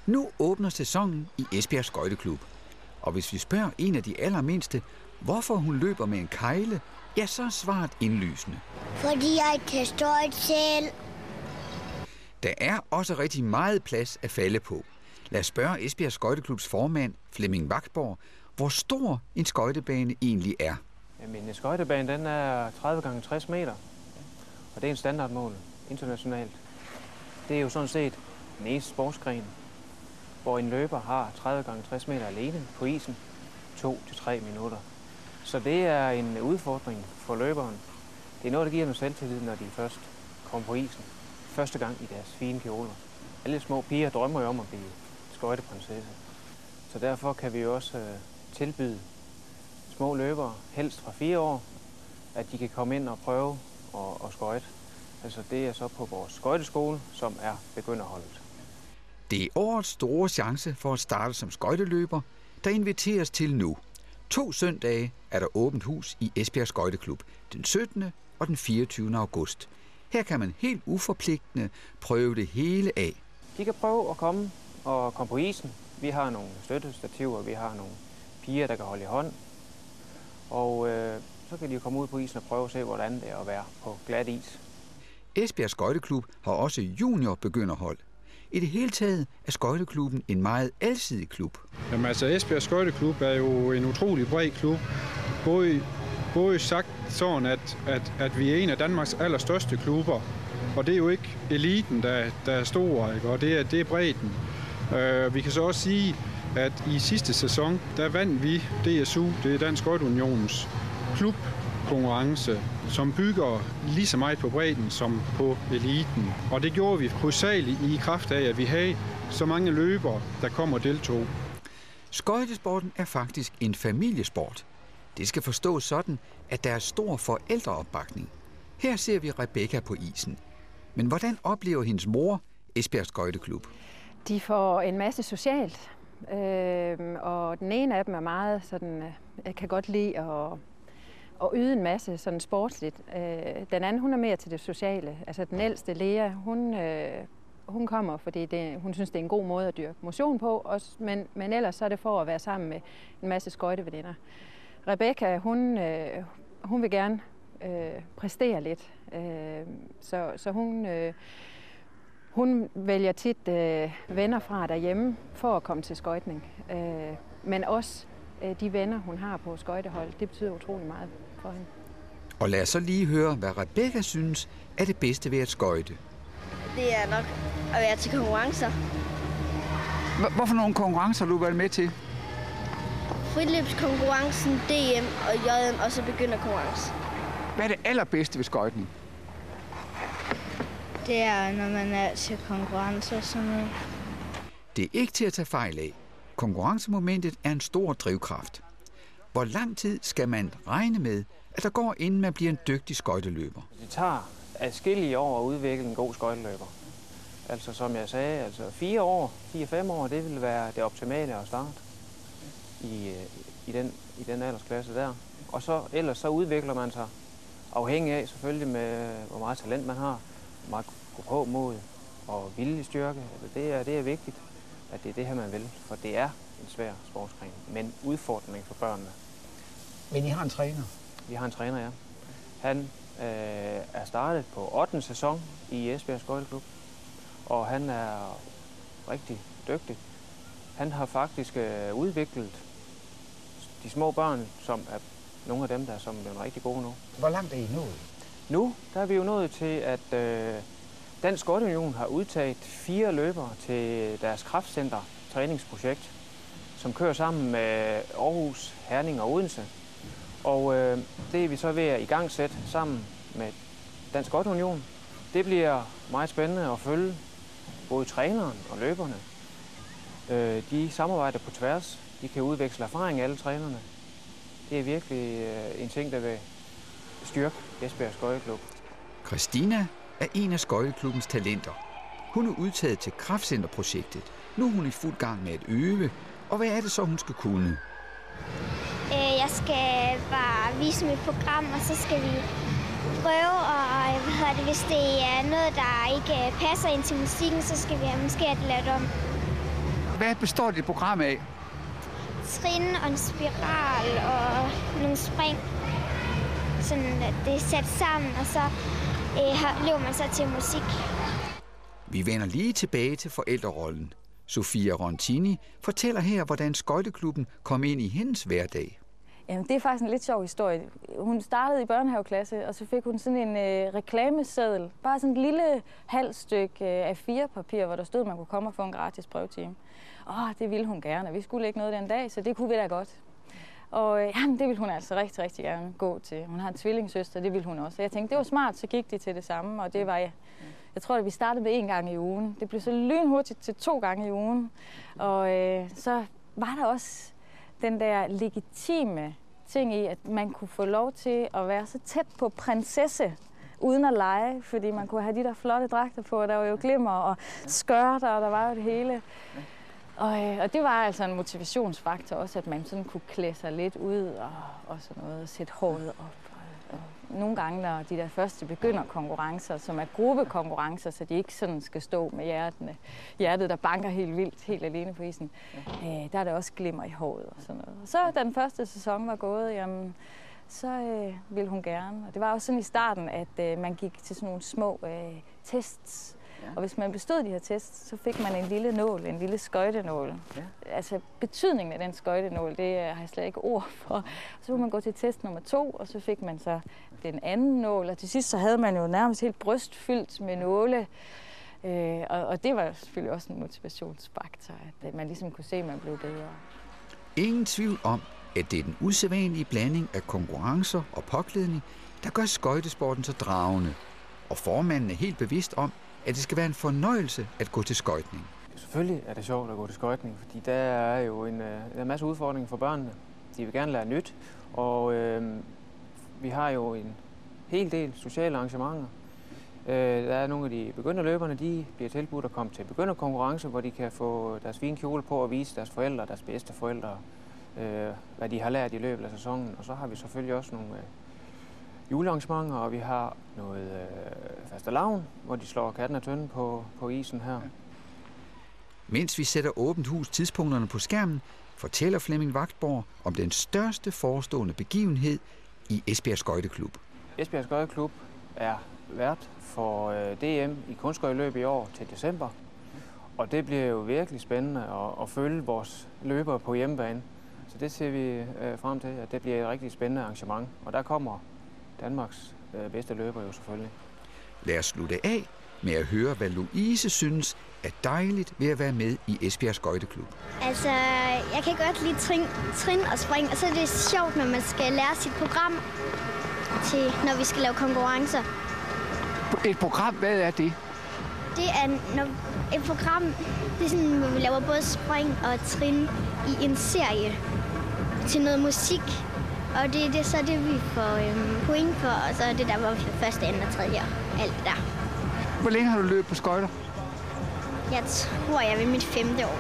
Nu åbner sæsonen i Esbjerg Skøjteklub. Og hvis vi spørger en af de allermindste, hvorfor hun løber med en kejle, ja, så er svaret indlysende. Fordi jeg kan støjte selv. Der er også rigtig meget plads at falde på. Lad os spørge Esbjerg Skøjteklubs formand, Flemming Vagtborg, hvor stor en skøjtebane egentlig er. Jamen, en skøjtebane den er 30x60 meter, og det er en standardmål internationalt. Det er jo sådan set den eneste sportsgren, hvor en løber har 30x60 meter alene på isen, 2-3 minutter. Så det er en udfordring for løberen. Det er noget, der giver noget selvtillid, når de først kommer på isen. Første gang i deres fine kjoler. Alle små piger drømmer jo om at blive skøjteprinsesse. Så derfor kan vi jo også tilbyde små løbere, helst fra 4 år, at de kan komme ind og prøve at skøjte. Altså det er så på vores skøjteskole, som er begynderholdet. Det er årets store chance for at starte som skøjteløber, der inviteres til nu. 2 søndage er der åbent hus i Esbjerg Skøjteklub, den 17. og den 24. august. Her kan man helt uforpligtende prøve det hele af. De kan prøve at komme på isen. Vi har nogle støttestativer, vi har nogle piger, der kan holde i hånd. Og så kan de komme ud på isen og prøve at se, hvordan det er at være på glat is. Esbjerg Skøjteklub har også juniorbegynderhold. I det hele taget er skøjteklubben en meget alsidig klub. Jamen altså, Esbjerg Skøjteklub er jo en utrolig bred klub. Både sagt sådan, at vi er en af Danmarks allerstørste klubber. Og det er jo ikke eliten, der er stor, ikke? Og det er bredden. Vi kan så også sige, at i sidste sæson, der vandt vi DSU, det er Dansk Skøjteunionens klubkonkurrence, som bygger lige så meget på bredden som på eliten. Og det gjorde vi hovedsageligt i kraft af, at vi havde så mange løbere, der kom og deltog. Skøjtesporten er faktisk en familiesport. Det skal forstås sådan, at der er stor forældreopbakning. Her ser vi Rebecca på isen. Men hvordan oplever hendes mor Esbjerg Skøjteklub? De får en masse socialt, og den ene af dem er meget sådan, jeg kan godt lide at yde en masse sådan sportsligt. Den anden, hun er mere til det sociale. Altså den ældste, Lea, hun kommer, fordi hun synes, det er en god måde at dyrke motion på, også, men ellers så er det for at være sammen med en masse skøjteveninder. Rebecca, hun vil gerne præstere lidt, så hun vælger tit venner fra derhjemme for at komme til skøjtning. Men også de venner, hun har på skøjtehold, det betyder utrolig meget for hende. Og lad os så lige høre, hvad Rebecca synes er det bedste ved at skøjte. Det er nok at være til konkurrencer. Hvorfor nogle konkurrencer du været med til? Friløbskonkurrencen, DM og JM, og så begynder konkurrence. Hvad er det allerbedste ved skøjtning? Det er, når man er til konkurrencer og sådan noget. Det er ikke til at tage fejl af. Konkurrencemomentet er en stor drivkraft. Hvor lang tid skal man regne med, at der går, inden man bliver en dygtig skøjteløber? Det tager adskillige år at udvikle en god skøjteløber. Altså som jeg sagde, 4 år, det vil være det optimale at starte i den aldersklasse der. Og så ellers så udvikler man sig afhængig af selvfølgelig med, hvor meget talent man har, hvor meget gå på mod og viljestyrke. Altså det er vigtigt, at det er det her, man vil, for det er en svær sportsgren, men udfordring for børnene. Men I har en træner? Vi har en træner, ja. Han er startet på 8. sæson i Esbjerg Skøjteklub, og han er rigtig dygtig. Han har faktisk udviklet de små børn, som er nogle af dem, der er rigtig gode nu. Hvor langt er I nået? Nu der er vi jo nået til, at Dansk Skøjteunion har udtaget 4 løbere til deres kraftcenter træningsprojekt, som kører sammen med Aarhus, Herning og Odense. Og det er vi så ved at igangsætte sammen med Dansk Skøjteunion. Det bliver meget spændende at følge både træneren og løberne. De samarbejder på tværs. De kan udveksle erfaring alle trænerne. Det er virkelig en ting, der vil styrke Esbjerg Skøjteklub. Christina er en af skøjteklubbens talenter. Hun er udtaget til kraftcenterprojektet. Nu er hun i fuld gang med at øve. Og hvad er det så, hun skal kunne? Jeg skal bare vise mit program, og så skal vi prøve, og hvis det er noget, der ikke passer ind til musikken, så skal vi måske have det lavet om. Hvad består dit program af? Trin og en spiral og nogle spring. Sådan at det er sat sammen, og så løber man så til musik. Vi vender lige tilbage til forældrerollen. Sofia Rontini fortæller her, hvordan skøjteklubben kom ind i hendes hverdag. Jamen, det er faktisk en lidt sjov historie. Hun startede i børnehaveklasse, og så fik hun sådan en reklameseddel. Bare sådan et lille halvt stykke A4-papir, hvor der stod, at man kunne komme og få en gratis prøvetime. Det ville hun gerne, og vi skulle ikke noget den dag, så det kunne vi da godt. Og jamen, det ville hun altså rigtig, rigtig gerne gå til. Hun har en tvillingssøster, det ville hun også. Jeg tænkte, det var smart, så gik de til det samme, og det var jeg tror, at vi startede med 1 gang i ugen. Det blev så lynhurtigt til 2 gange i ugen. Og så var der også den der legitime ting i, at man kunne få lov til at være så tæt på prinsesse, uden at lege, fordi man kunne have de der flotte dragter på, der var jo glimmer og skørter, og der var jo det hele. Og det var altså en motivationsfaktor også, at man sådan kunne klæde sig lidt ud og sådan noget, og sætte håret op. Og nogle gange, når de der første begynderkonkurrencer, som er gruppekonkurrencer, så de ikke sådan skal stå med hjertet, der banker helt vildt, helt alene på isen, der er der også glimmer i håret og sådan noget. Og så da den første sæson var gået, jamen, så ville hun gerne. Og det var også sådan i starten, at man gik til sådan nogle små tests. Og hvis man bestod de her tests, så fik man en lille nål, en lille skøjtenål. Ja. Altså betydningen af den skøjtenål, det har jeg slet ikke ord for. Så kunne man gå til test nummer 2, og så fik man så den anden nål. Og til sidst så havde man jo nærmest helt bryst fyldt med nåle. Og det var selvfølgelig også en motivationsfaktor, at man ligesom kunne se, at man blev bedre. Ingen tvivl om, at det er den usædvanlige blanding af konkurrencer og påklædning, der gør skøjtesporten så dragende. Og formanden er helt bevidst om, at det skal være en fornøjelse at gå til skøjtning. Selvfølgelig er det sjovt at gå til skøjtning, fordi der er jo en masse udfordringer for børnene. De vil gerne lære nyt, og vi har jo en hel del sociale arrangementer. Der er nogle af de begynderløberne, de bliver tilbudt at komme til begynderkonkurrence, hvor de kan få deres fine kjole på og vise deres forældre, deres bedste forældre, hvad de har lært i løbet af sæsonen. Og så har vi selvfølgelig også nogle julearrangementer, og vi har noget fastelavn, hvor de slår katten af tønden på isen her. Mens vi sætter åbent hus tidspunkterne på skærmen, fortæller Flemming Vagtborg om den største forestående begivenhed i Esbjerg Skøjteklub. Esbjerg Skøjteklub er vært for DM i kunstskøjteløb i år til december, og det bliver jo virkelig spændende at følge vores løbere på hjemmebane. Så det ser vi frem til, at det bliver et rigtig spændende arrangement, og der kommer Danmarks bedste løber jo selvfølgelig. Lad os slutte af med at høre, hvad Louise synes er dejligt ved at være med i Esbjerg Skøjteklub. Altså, jeg kan godt lide trin og spring, og så er det sjovt, når man skal lære sit program til, når vi skal lave konkurrencer. Et program, hvad er det? Det er et program, det er sådan, hvor vi laver både spring og trin i en serie til noget musik. Og det er så det, vi får point for, og så er det der, hvor vi får første, anden og tredje og alt det der. Hvor længe har du løbet på skøjter? Jeg tror, jeg er ved mit 5. år.